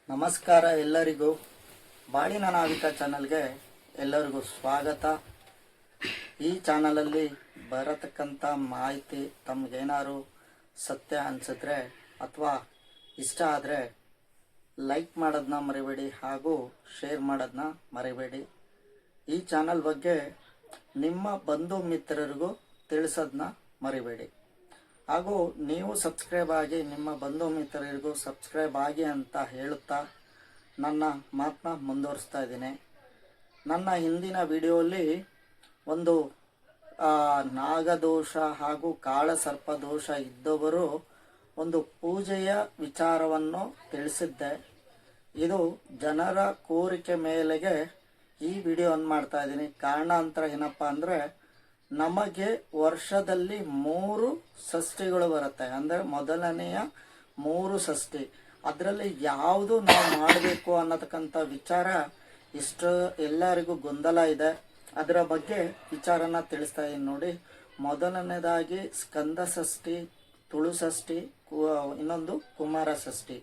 ನಮಸ್ಕಾರ ಎಲ್ಲರಿಗೂ. ಬಾಳಿನ ನಾವಿಕ ಚಾನಲ್ಗೆ ಎಲ್ಲರಿಗೂ ಸ್ವಾಗತ. ಈ ಚಾನಲಲ್ಲಿ ಬರತಕ್ಕಂಥ ಮಾಹಿತಿ ತಮಗೇನಾದ್ರು ಸತ್ಯ ಅನಿಸಿದ್ರೆ ಅಥವಾ ಇಷ್ಟ ಆದರೆ ಲೈಕ್ ಮಾಡೋದನ್ನ ಮರಿಬೇಡಿ ಹಾಗೂ ಶೇರ್ ಮಾಡೋದನ್ನ ಮರಿಬೇಡಿ. ಈ ಚಾನಲ್ ಬಗ್ಗೆ ನಿಮ್ಮ ಬಂಧು ಮಿತ್ರರಿಗೂ ತಿಳಿಸೋದನ್ನ ಮರಿಬೇಡಿ. ಹಾಗೂ ನೀವು ಸಬ್ಸ್ಕ್ರೈಬ್ ಆಗಿ ನಿಮ್ಮ ಬಂಧು ಮಿತ್ರರಿಗೂ ಸಬ್ಸ್ಕ್ರೈಬ್ ಆಗಿ ಅಂತ ಹೇಳುತ್ತಾ ನನ್ನ ಮಾತನ್ನ ಮುಂದುವರಿಸ್ತಾ ಇದ್ದೀನಿ. ನನ್ನ ಹಿಂದಿನ ವಿಡಿಯೋಲಿ ಒಂದು ನಾಗದೋಷ ಹಾಗೂ ಕಾಳಸರ್ಪ ದೋಷ ಇದ್ದವರು ಒಂದು ಪೂಜೆಯ ವಿಚಾರವನ್ನು ತಿಳಿಸಿದ್ದೆ. ಇದು ಜನರ ಕೋರಿಕೆ ಮೇಲೆಗೆ ಈ ವಿಡಿಯೋವನ್ನು ಮಾಡ್ತಾ ಇದ್ದೀನಿ. ಕಾರಣಾಂತರ ಏನಪ್ಪ ಅಂದರೆ, ನಮಗೆ ವರ್ಷದಲ್ಲಿ 3 ಷಷ್ಠಿಗಳು ಬರುತ್ತೆ. ಅಂದರೆ ಮೊದಲನೆಯ 3 ಷಷ್ಠಿ, ಅದರಲ್ಲಿ ಯಾವುದು ನಾವು ಮಾಡಬೇಕು ಅನ್ನತಕ್ಕಂಥ ವಿಚಾರ ಎಲ್ಲರಿಗೂ ಗೊಂದಲ ಇದೆ. ಅದರ ಬಗ್ಗೆ ವಿಚಾರನ ತಿಳಿಸ್ತಾ ಇದ್ದೀನಿ ನೋಡಿ. ಮೊದಲನೇದಾಗಿ ಸ್ಕಂದ ಷಷ್ಠಿ, ತುಳು ಷಷ್ಠಿ, ಇನ್ನೊಂದು ಕುಮಾರ ಷಷ್ಠಿ.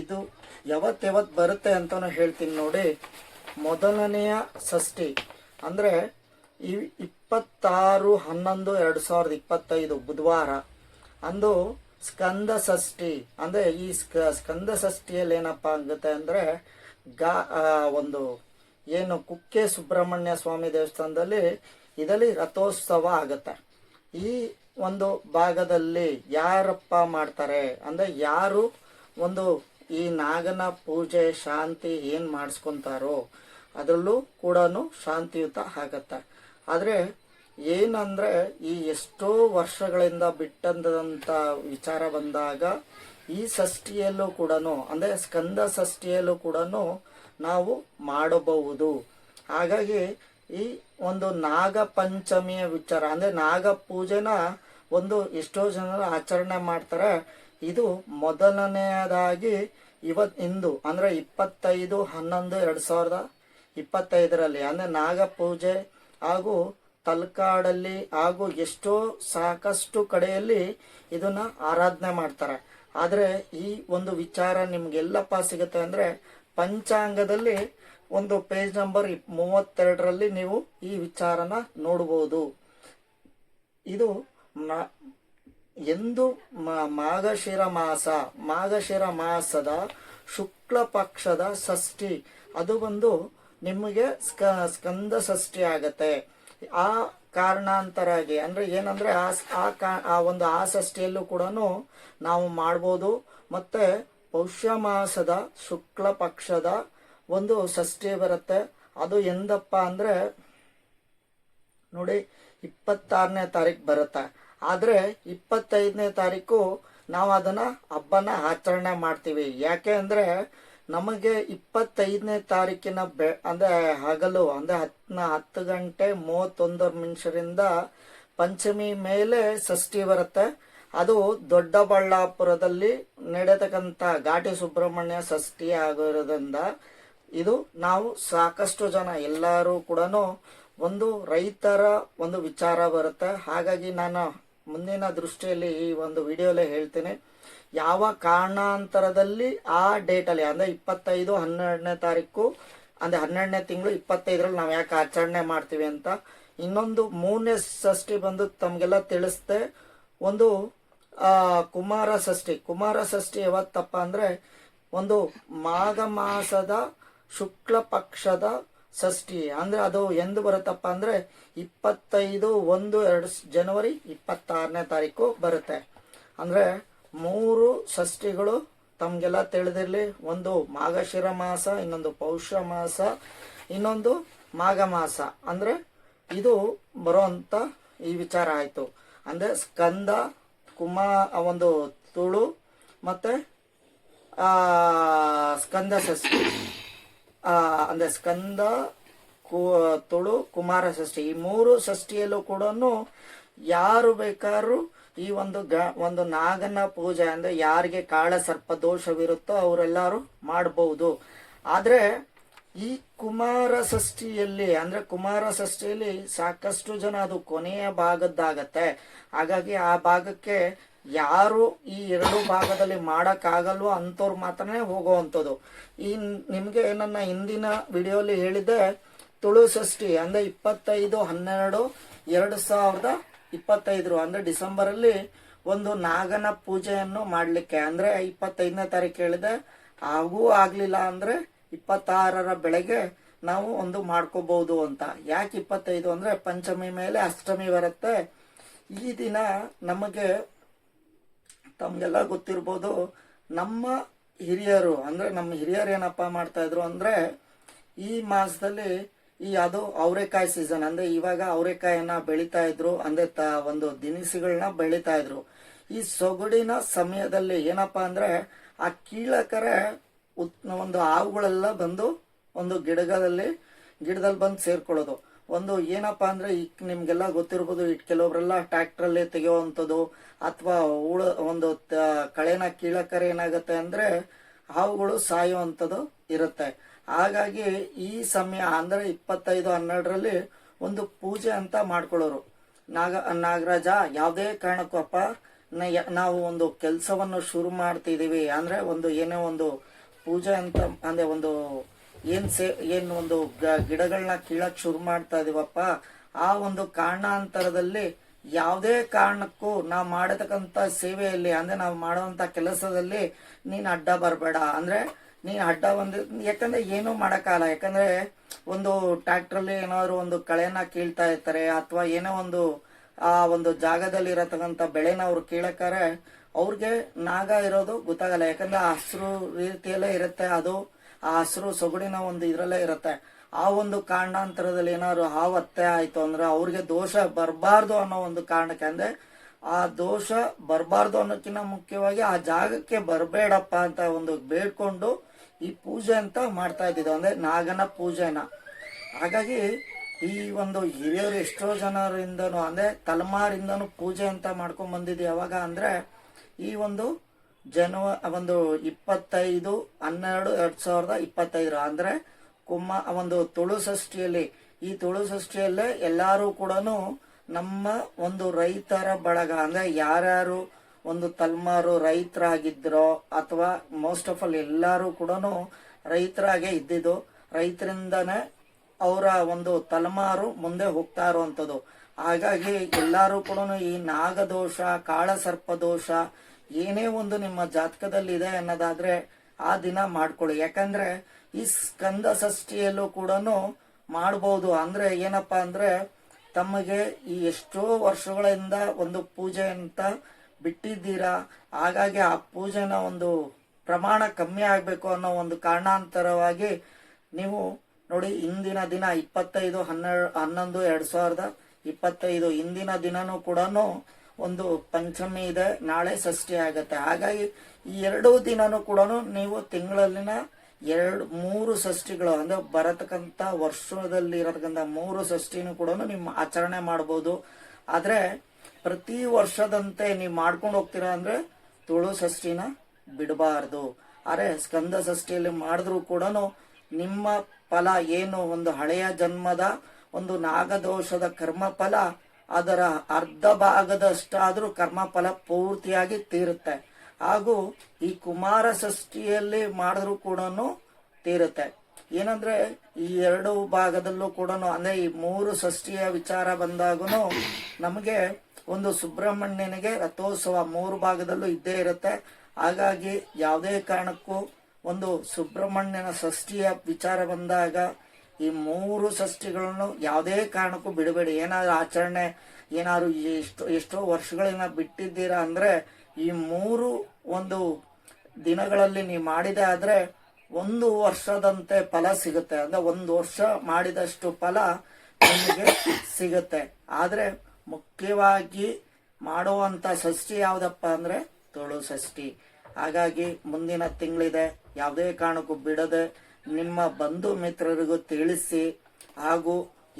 ಇದು ಯಾವತ್ತು ಬರುತ್ತೆ ಅಂತಲೂ ಹೇಳ್ತೀನಿ ನೋಡಿ. ಮೊದಲನೆಯ ಷಷ್ಠಿ ಅಂದರೆ 26/11/2025 ಬುಧವಾರ ಅಂದು ಸ್ಕಂದ ಷಷ್ಠಿ. ಅಂದರೆ ಈ ಸ್ಕಂದ ಷಷ್ಠಿಯಲ್ಲಿ ಏನಪ್ಪ ಆಗುತ್ತೆ ಅಂದರೆ, ಒಂದು ಏನು ಕುಕ್ಕೆ ಸುಬ್ರಹ್ಮಣ್ಯ ಸ್ವಾಮಿ ದೇವಸ್ಥಾನದಲ್ಲಿ ಇದರಲ್ಲಿ ರಥೋತ್ಸವ ಆಗುತ್ತೆ. ಈ ಒಂದು ಭಾಗದಲ್ಲಿ ಯಾರಪ್ಪ ಮಾಡ್ತಾರೆ ಅಂದರೆ, ಯಾರು ಒಂದು ಈ ನಾಗನ ಪೂಜೆ ಶಾಂತಿ ಏನು ಮಾಡಿಸ್ಕೊತಾರೋ ಅದರಲ್ಲೂ ಕೂಡ ಶಾಂತಿಯುತ ಆಗತ್ತೆ. ಆದರೆ ಏನಂದರೆ, ಈ ಎಷ್ಟೋ ವರ್ಷಗಳಿಂದ ಬಿಟ್ಟಂಥ ವಿಚಾರ ಬಂದಾಗ ಈ ಷಷ್ಠಿಯಲ್ಲೂ ಕೂಡ ಅಂದರೆ ಸ್ಕಂದ ಷಷ್ಠಿಯಲ್ಲೂ ಕೂಡ ನಾವು ಮಾಡಬಹುದು. ಹಾಗಾಗಿ ಈ ಒಂದು ನಾಗ ಪಂಚಮಿಯ ವಿಚಾರ ಅಂದರೆ ನಾಗ ಪೂಜೆನ ಎಷ್ಟೋ ಜನರು ಆಚರಣೆ ಮಾಡ್ತಾರೆ. ಇದು ಮೊದಲನೆಯದಾಗಿ ಇಂದು ಅಂದರೆ 25/11/2025 ಅಂದರೆ ನಾಗ ಪೂಜೆ ಹಾಗೂ ತಲಕಾಡಲ್ಲಿ ಹಾಗೂ ಸಾಕಷ್ಟು ಕಡೆಯಲ್ಲಿ ಇದನ್ನ ಆರಾಧನೆ ಮಾಡ್ತಾರೆ. ಆದರೆ ಈ ಒಂದು ವಿಚಾರ ನಿಮ್ಗೆಲ್ಲಪ್ಪ ಸಿಗುತ್ತೆ ಅಂದರೆ, ಪಂಚಾಂಗದಲ್ಲಿ ಒಂದು ಪೇಜ್ ನಂಬರ್ 32ರಲ್ಲಿ ನೀವು ಈ ವಿಚಾರನ ನೋಡ್ಬೋದು. ಇದು ಎಂದು ಮಾಘಶಿರ ಮಾಸದ ಶುಕ್ಲ ಪಕ್ಷದ ಷಷ್ಠಿ, ಅದು ನಿಮಗೆ ಸ್ಕಂದ ಷಷ್ಠಿ ಆಗತ್ತೆ. ಆ ಕಾರಣಾಂತರಾಗಿ ಅಂದರೆ ಏನಂದರೆ, ಆ ಷಷ್ಠಿಯಲ್ಲೂ ಕೂಡ ನಾವು ಮಾಡ್ಬೋದು. ಮತ್ತು ಪೌಷ್ಯ ಮಾಸದ ಶುಕ್ಲ ಪಕ್ಷದ ಒಂದು ಷಷ್ಠಿ ಬರುತ್ತೆ. ಅದು ಎಂದಪ್ಪ ಅಂದರೆ ನೋಡಿ 26ನೇ ತಾರೀಕು ಬರುತ್ತೆ. ಆದರೆ 25ನೇ ತಾರೀಕು ನಾವು ಅದನ್ನು ಹಬ್ಬನ ಆಚರಣೆ ಮಾಡ್ತೀವಿ. ಯಾಕೆ ಅಂದರೆ, ನಮಗೆ 25ನೇ ತಾರೀಕಿನ ಅಂದರೆ ಹಗಲು ಅಂದರೆ 10:31 ಪಂಚಮಿ ಮೇಲೆ ಷಷ್ಠಿ ಬರುತ್ತೆ. ಅದು ದೊಡ್ಡಬಳ್ಳಾಪುರದಲ್ಲಿ ನಡೆಯತಕ್ಕಂಥ ಘಾಟಿ ಸುಬ್ರಹ್ಮಣ್ಯ ಷಷ್ಠಿ ಆಗಿರೋದ್ರಿಂದ ಇದು ನಾವು ಸಾಕಷ್ಟು ಜನ ಎಲ್ಲರೂ ಕೂಡ ಒಂದು ರೈತರ ಒಂದು ವಿಚಾರ ಬರುತ್ತೆ. ಹಾಗಾಗಿ ನಾನು ಮುಂದಿನ ದೃಷ್ಟಿಯಲ್ಲಿ ಈ ಒಂದು ವಿಡಿಯೋಲೇ ಹೇಳ್ತೀನಿ, ಯಾವ ಕಾರಣಾಂತರದಲ್ಲಿ ಆ ಡೇಟಲ್ಲಿ ಅಂದರೆ 25/12ನೇ ತಾರೀಕು ಅಂದರೆ 12ನೇ ತಿಂಗಳು 25ರಲ್ಲಿ ನಾವು ಯಾಕೆ ಆಚರಣೆ ಮಾಡ್ತೀವಿ ಅಂತ. ಇನ್ನೊಂದು 3ನೇ ಷಷ್ಠಿ ತಮಗೆಲ್ಲ ತಿಳಿಸ್ದೆ. ಒಂದು ಕುಮಾರ ಷಷ್ಠಿ ಯಾವತ್ತಪ್ಪ ಅಂದರೆ, ಒಂದು ಮಾಘ ಮಾಸದ ಶುಕ್ಲ ಪಕ್ಷದ ಷಷ್ಠಿ. ಅಂದರೆ ಅದು ಎಂದು ಬರುತ್ತಪ್ಪ ಅಂದರೆ 25/1/2 ಜನವರಿ 26ನೇ ತಾರೀಕು ಬರುತ್ತೆ. ಅಂದರೆ 3 ಷಷ್ಠಿಗಳು ತಮಗೆಲ್ಲ ತಿಳಿದಿರಲಿ. ಒಂದು ಮಾಘಶಿರ ಮಾಸ, ಇನ್ನೊಂದು ಪೌಷ್ಯ ಮಾಸ, ಇನ್ನೊಂದು ಮಾಘ ಮಾಸ. ಅಂದರೆ ಇದು ಬರುವಂಥ ಈ ವಿಚಾರ ಆಯಿತು. ಅಂದರೆ ಸ್ಕಂದ ಒಂದು ತುಳು ಮತ್ತು ಸ್ಕಂದ ಷಷ್ಠಿ ಅಂದರೆ ಸ್ಕಂದ ತುಳು ಕುಮಾರ ಷಷ್ಠಿ, ಈ 3 ಷಷ್ಠಿಯಲ್ಲೂ ಕೂಡ ಯಾರು ಬೇಕಾದ್ರೂ ಈ ಒಂದು ನಾಗನ ಪೂಜೆ ಅಂದರೆ ಯಾರಿಗೆ ಕಾಳಸರ್ಪ ದೋಷವಿರುತ್ತೋ ಅವರೆಲ್ಲರೂ ಮಾಡಬಹುದು. ಆದರೆ ಈ ಕುಮಾರ ಷಷ್ಠಿಯಲ್ಲಿ ಸಾಕಷ್ಟು ಜನ ಅದು ಕೊನೆಯ ಭಾಗದ್ದಾಗತ್ತೆ. ಹಾಗಾಗಿ ಆ ಭಾಗಕ್ಕೆ ಯಾರು ಈ ಎರಡು ಭಾಗದಲ್ಲಿ ಮಾಡೋಕ್ಕಾಗಲ್ವೋ ಅಂಥವ್ರು ಮಾತ್ರನೇ ಹೋಗುವಂಥದ್ದು. ಈ ನಿಮಗೆ ನನ್ನ ಹಿಂದಿನ ವಿಡಿಯೋಲಿ ಹೇಳಿದ್ದೆ, ತುಳು ಷಷ್ಠಿ ಅಂದರೆ 25/12/2025 ಅಂದರೆ ಡಿಸೆಂಬರಲ್ಲಿ ಒಂದು ನಾಗನ ಪೂಜೆಯನ್ನು ಮಾಡಲಿಕ್ಕೆ, ಅಂದರೆ 25ನೇ ತಾರೀಕು ಹೇಳಿದೆ. ಹಾಗೂ ಆಗಲಿಲ್ಲ ಅಂದರೆ 26ರ ಬೆಳಗ್ಗೆ ನಾವು ಒಂದು ಮಾಡ್ಕೋಬಹುದು ಅಂತ. ಯಾಕೆ 25 ಅಂದರೆ ಪಂಚಮಿ ಮೇಲೆ ಅಷ್ಟಮಿ ಬರುತ್ತೆ. ಈ ದಿನ ನಮಗೆ ತಮಗೆಲ್ಲ ಗೊತ್ತಿರ್ಬೋದು, ನಮ್ಮ ಹಿರಿಯರು ಅಂದರೆ ನಮ್ಮ ಹಿರಿಯರು ಏನಪ್ಪ ಮಾಡ್ತಾ ಇದ್ರು ಅಂದರೆ, ಈ ಮಾಸದಲ್ಲಿ ಅದು ಅವರೆಕಾಯಿ ಸೀಸನ್, ಅಂದರೆ ಇವಾಗ ಅವರೆಕಾಯಿನ ಬೆಳೀತಾ ಇದ್ರು, ಅಂದರೆ ಒಂದು ದಿನಸಿಗಳನ್ನ ಬೆಳೀತಾ ಇದ್ರು. ಈ ಸೊಗಡಿನ ಸಮಯದಲ್ಲಿ ಏನಪ್ಪಾ ಅಂದ್ರೆ ಆ ಕೀಳಕರೆ ಒಂದು ಹಾವುಗಳೆಲ್ಲ ಬಂದು ಒಂದು ಗಿಡದಲ್ಲಿ ಬಂದು ಸೇರ್ಕೊಳ್ಳೋದು. ಒಂದು ಏನಪ್ಪಾ ಅಂದ್ರೆ ಈಗ ನಿಮ್ಗೆಲ್ಲ ಗೊತ್ತಿರ್ಬೋದು, ಕೆಲವರೆಲ್ಲ ಟ್ರ್ಯಾಕ್ಟ್ರಲ್ಲಿ ತೆಗೆಯುವಂಥದ್ದು ಅಥವಾ ಒಂದು ಕಳೆನ ಕೀಳಕರೆ ಏನಾಗುತ್ತೆ ಅಂದ್ರೆ ಹಾವುಗಳು ಸಾಯುವಂಥದ್ದು ಇರುತ್ತೆ. ಹಾಗಾಗಿ ಈ ಸಮಯ ಅಂದ್ರೆ 25/12ರಲ್ಲಿ ಒಂದು ಪೂಜೆ ಅಂತ ಮಾಡ್ಕೊಳ್ಳೋರು. ನಾಗರಾಜ ಯಾವುದೇ ಕಾರಣಕ್ಕೂ ಅಪ್ಪ ನಾವು ಒಂದು ಕೆಲಸವನ್ನು ಶುರು ಮಾಡ್ತಿದೀವಿ ಅಂದ್ರೆ ಒಂದು ಏನೋ ಒಂದು ಪೂಜೆ ಅಂತ ಅಂದ್ರೆ ಒಂದು ಏನು ಒಂದು ಗಿಡಗಳನ್ನ ಕೀಳಕ್ ಶುರು ಮಾಡ್ತಾ ಇದೀವಪ್ಪ, ಆ ಒಂದು ಕಾರಣಾಂತರದಲ್ಲಿ ಯಾವುದೇ ಕಾರಣಕ್ಕೂ ನಾವು ಮಾಡತಕ್ಕಂತ ಸೇವೆಯಲ್ಲಿ ಅಂದ್ರೆ ನಾವು ಮಾಡುವಂತ ಕೆಲಸದಲ್ಲಿ ನೀನ್ ಅಡ್ಡ ಬರಬೇಡ. ಅಂದ್ರೆ ನೀನ್ ಅಡ್ಡ ಯಾಕಂದ್ರೆ ಏನೂ ಮಾಡಕ್ಕಾಗಲ್ಲ. ಯಾಕಂದ್ರೆ ಒಂದು ಟ್ರ್ಯಾಕ್ಟ್ರಲ್ಲಿ ಏನಾದ್ರು ಒಂದು ಕಳೆನ ಕೀಳ್ತಾ ಇರ್ತಾರೆ ಅಥವಾ ಏನೋ ಒಂದು ಆ ಒಂದು ಜಾಗದಲ್ಲಿ ಇರತಕ್ಕಂತ ಬೆಳೆನ ಅವ್ರು ಕೀಳಕ್ಕಾರೆ ಅವ್ರಿಗೆ ನಾಗ ಇರೋದು ಗೊತ್ತಾಗಲ್ಲ. ಯಾಕಂದ್ರೆ ಆ ಹಸಿರು ರೀತಿಯಲ್ಲೇ ಇರುತ್ತೆ, ಅದು ಆ ಹಸಿರು ಸೊಗಡಿನ ಒಂದು ಇದ್ರಲ್ಲೇ ಇರುತ್ತೆ. ಆ ಒಂದು ಕಾರಣಾಂತರದಲ್ಲಿ ಏನಾದ್ರು ಹಾವು ಹತ್ತೆ ಆಯ್ತು ಅಂದ್ರೆ ಅವ್ರಿಗೆ ದೋಷ ಬರಬಾರ್ದು ಅನ್ನೋ ಒಂದು ಕಾರಣಕ್ಕೆ, ಅಂದ್ರೆ ಆ ದೋಷ ಬರಬಾರ್ದು ಅನ್ನೋಕ್ಕಿಂತ ಮುಖ್ಯವಾಗಿ ಆ ಜಾಗಕ್ಕೆ ಬರಬೇಡಪ್ಪ ಅಂತ ಒಂದು ಬೇಡ್ಕೊಂಡು ಈ ಪೂಜೆ ಅಂತ ಮಾಡ್ತಾ ಇದ್ದಿದ್ದು, ಅಂದ್ರೆ ನಾಗನ ಪೂಜೆನ. ಹಾಗಾಗಿ ಈ ಒಂದು ಹಿರಿಯರು ಎಷ್ಟೋ ಜನರಿಂದನೂ ಅಂದ್ರೆ ತಲೆಮಾರಿಂದನೂ ಪೂಜೆ ಅಂತ ಮಾಡ್ಕೊಂಡ್ ಬಂದಿದ್ದು ಯಾವಾಗ ಅಂದ್ರೆ ಈ ಒಂದು ಒಂದು 25/12/2025 ಅಂದ್ರೆ ಒಂದು ತುಳು ಷಷ್ಠಿಯಲ್ಲಿ, ಈ ತುಳು ಷಷ್ಠಿಯಲ್ಲೇ ಎಲ್ಲಾರು ಕೂಡ ನಮ್ಮ ಒಂದು ರೈತರ ಬಳಗ ಅಂದ್ರೆ ಯಾರ್ಯಾರು ಒಂದು ತಲೆಮಾರು ರೈತರಾಗಿದ್ರೋ ಅಥವಾ ಮೋಸ್ಟ್ ಆಫ್ ಆಲ್ ಎಲ್ಲಾರು ಕೂಡ ರೈತರಾಗೆ ಇದ್ದಿದ್ದು, ರೈತರಿಂದನೇ ಅವರ ಒಂದು ತಲೆಮಾರು ಮುಂದೆ ಹೋಗ್ತಾ ಇರುವಂಥದ್ದು. ಹಾಗಾಗಿ ಎಲ್ಲಾರು ಕೂಡ ಈ ನಾಗದೋಷ, ಕಾಳಸರ್ಪ ದೋಷ ಏನೇ ಒಂದು ನಿಮ್ಮ ಜಾತಕದಲ್ಲಿ ಇದೆ ಅನ್ನೋದಾದ್ರೆ ಆ ದಿನ ಮಾಡ್ಕೊಳ್ಳಿ. ಯಾಕಂದ್ರೆ ಈ ಸ್ಕಂದ ಷಷ್ಠಿಯಲ್ಲೂ ಕೂಡ ಮಾಡಬಹುದು. ಅಂದ್ರೆ ಏನಪ್ಪಾ ಅಂದ್ರೆ ತಮಗೆ ಈ ಎಷ್ಟೋ ವರ್ಷಗಳಿಂದ ಒಂದು ಪೂಜೆ ಅಂತ ಬಿಟ್ಟಿದ್ದೀರಾ, ಹಾಗಾಗಿ ಆ ಪೂಜೆನ ಒಂದು ಪ್ರಮಾಣ ಕಮ್ಮಿ ಆಗ್ಬೇಕು ಅನ್ನೋ ಒಂದು ಕಾರಣಾಂತರವಾಗಿ ನೀವು ನೋಡಿ, ಇಂದಿನ ದಿನ 25/11/2025 ಇಂದಿನ ದಿನನೂ ಕೂಡ ಒಂದು ಪಂಚಮಿ ಇದೆ, ನಾಳೆ ಷಷ್ಠಿ ಆಗತ್ತೆ. ಹಾಗಾಗಿ ಈ ಎರಡೂ ದಿನನೂ ಕೂಡ ನೀವು ತಿಂಗಳಲ್ಲಿನ 3 ಷಷ್ಠಿಗಳು ಅಂದ್ರೆ ಬರತಕ್ಕಂತ ವರ್ಷದಲ್ಲಿ ಇರತಕ್ಕಂತ 3 ಷಷ್ಠಿನೂ ಕೂಡ ನೀವು ಆಚರಣೆ ಮಾಡಬಹುದು. ಆದ್ರೆ ಪ್ರತಿ ವರ್ಷದಂತೆ ನೀವು ಮಾಡ್ಕೊಂಡು ಹೋಗ್ತೀರಾ ಅಂದ್ರೆ ತುಳು ಷಷ್ಠಿನ ಬಿಡಬಾರ್ದು. ಆದ್ರೆ ಸ್ಕಂದ ಷಷ್ಠಿಯಲ್ಲಿ ಮಾಡಿದ್ರು ಕೂಡ ನಿಮ್ಮ ಫಲ ಏನು ಒಂದು ಹಳೆಯ ಜನ್ಮದ ಒಂದು ನಾಗದೋಷದ ಕರ್ಮಫಲ ಅದರ ಅರ್ಧ ಭಾಗದಷ್ಟಾದ್ರೂ ಕರ್ಮಫಲ ಪೂರ್ತಿಯಾಗಿ ತೀರುತ್ತೆ. ಹಾಗೂ ಈ ಕುಮಾರ ಷಷ್ಠಿಯಲ್ಲಿ ಮಾಡಿದ್ರು ಕೂಡ ತೀರುತ್ತೆ. ಏನಂದ್ರೆ ಈ ಎರಡು ಭಾಗದಲ್ಲೂ ಕೂಡ ಅಂದ್ರೆ ಈ 3 ಷಷ್ಠಿಯ ವಿಚಾರ ಬಂದಾಗೂ ನಮಗೆ ಒಂದು ಸುಬ್ರಹ್ಮಣ್ಯನಿಗೆ ರಥೋತ್ಸವ 3 ಭಾಗದಲ್ಲೂ ಇದ್ದೇ ಇರುತ್ತೆ. ಹಾಗಾಗಿ ಯಾವುದೇ ಕಾರಣಕ್ಕೂ ಒಂದು ಸುಬ್ರಹ್ಮಣ್ಯನ ಷಷ್ಠಿಯ ವಿಚಾರ ಬಂದಾಗ ಈ 3 ಷಷ್ಠಿಗಳನ್ನು ಯಾವುದೇ ಕಾರಣಕ್ಕೂ ಬಿಡಬೇಡಿ. ಏನಾದ್ರು ಆಚರಣೆ ಏನಾದ್ರು ಎಷ್ಟೋ ವರ್ಷಗಳಿಂದ ಬಿಟ್ಟಿದ್ದೀರಾ ಅಂದ್ರೆ ಈ 3 ಒಂದು ದಿನಗಳಲ್ಲಿ ನೀವು ಮಾಡಿದೆ ಆದ್ರೆ 1 ವರ್ಷದಂತೆ ಫಲ ಸಿಗುತ್ತೆ. ಅಂದ್ರೆ 1 ವರ್ಷ ಮಾಡಿದಷ್ಟು ಫಲ ನಿಮಗೆ ಸಿಗುತ್ತೆ. ಆದ್ರೆ ಮುಖ್ಯವಾಗಿ ಮಾಡುವಂತ ಷಷ್ಠಿ ಯಾವ್ದಪ್ಪ ಅಂದ್ರೆ ತುಳು ಷಷ್ಠಿ. ಹಾಗಾಗಿ ಮುಂದಿನ ತಿಂಗಳಿದೆ, ಯಾವುದೇ ಕಾರಣಕ್ಕೂ ಬಿಡದೆ ನಿಮ್ಮ ಬಂಧು ಮಿತ್ರರಿಗೂ ತಿಳಿಸಿ, ಹಾಗೂ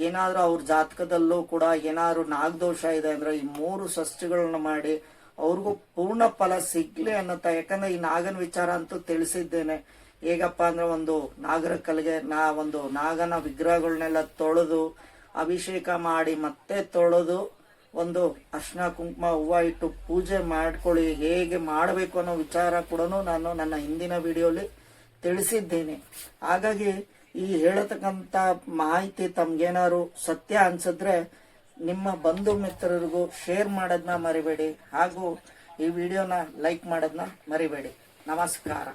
ಏನಾದ್ರೂ ಅವ್ರ ಜಾತಕದಲ್ಲೂ ಕೂಡ ಏನಾದ್ರು ನಾಗದೋಷ ಇದೆ ಅಂದ್ರೆ ಈ 3 ಷಷ್ಠಿಗಳನ್ನ ಮಾಡಿ ಅವ್ರಿಗೂ ಪೂರ್ಣ ಫಲ ಸಿಗ್ಲಿ ಅನ್ನತ್ತ. ಯಾಕಂದ್ರೆ ಈ ನಾಗನ ವಿಚಾರ ಅಂತೂ ತಿಳಿಸಿದ್ದೇನೆ. ಹೇಗಪ್ಪ ಅಂದ್ರೆ ಒಂದು ನಾಗರ ಕಲೆಗೆ ಒಂದು ನಾಗನ ವಿಗ್ರಹಗಳನ್ನೆಲ್ಲ ತೊಳೆದು ಅಭಿಷೇಕ ಮಾಡಿ ಮತ್ತೆ ತೊಳೆದು ಒಂದು ಅರ್ಶಿನ ಕುಂಕುಮ ಹೂವು ಇಟ್ಟು ಪೂಜೆ ಮಾಡ್ಕೊಳ್ಳಿ. ಹೇಗೆ ಮಾಡಬೇಕು ಅನ್ನೋ ವಿಚಾರ ಕೂಡ ನಾನು ನನ್ನ ಹಿಂದಿನ ವಿಡಿಯೋಲಿ ತಿಳಿಸಿದ್ದೇನೆ. ಹಾಗಾಗಿ ಈ ಹೇಳತಕ್ಕಂಥ ಮಾಹಿತಿ ತಮ್ಗೇನಾದ್ರು ಸತ್ಯ ಅನ್ಸಿದ್ರೆ ನಿಮ್ಮ ಬಂಧು ಮಿತ್ರರಿಗೂ ಶೇರ್ ಮಾಡೋದನ್ನ ಮರಿಬೇಡಿ, ಹಾಗೂ ಈ ವಿಡಿಯೋನ ಲೈಕ್ ಮಾಡೋದನ್ನ ಮರಿಬೇಡಿ. ನಮಸ್ಕಾರ.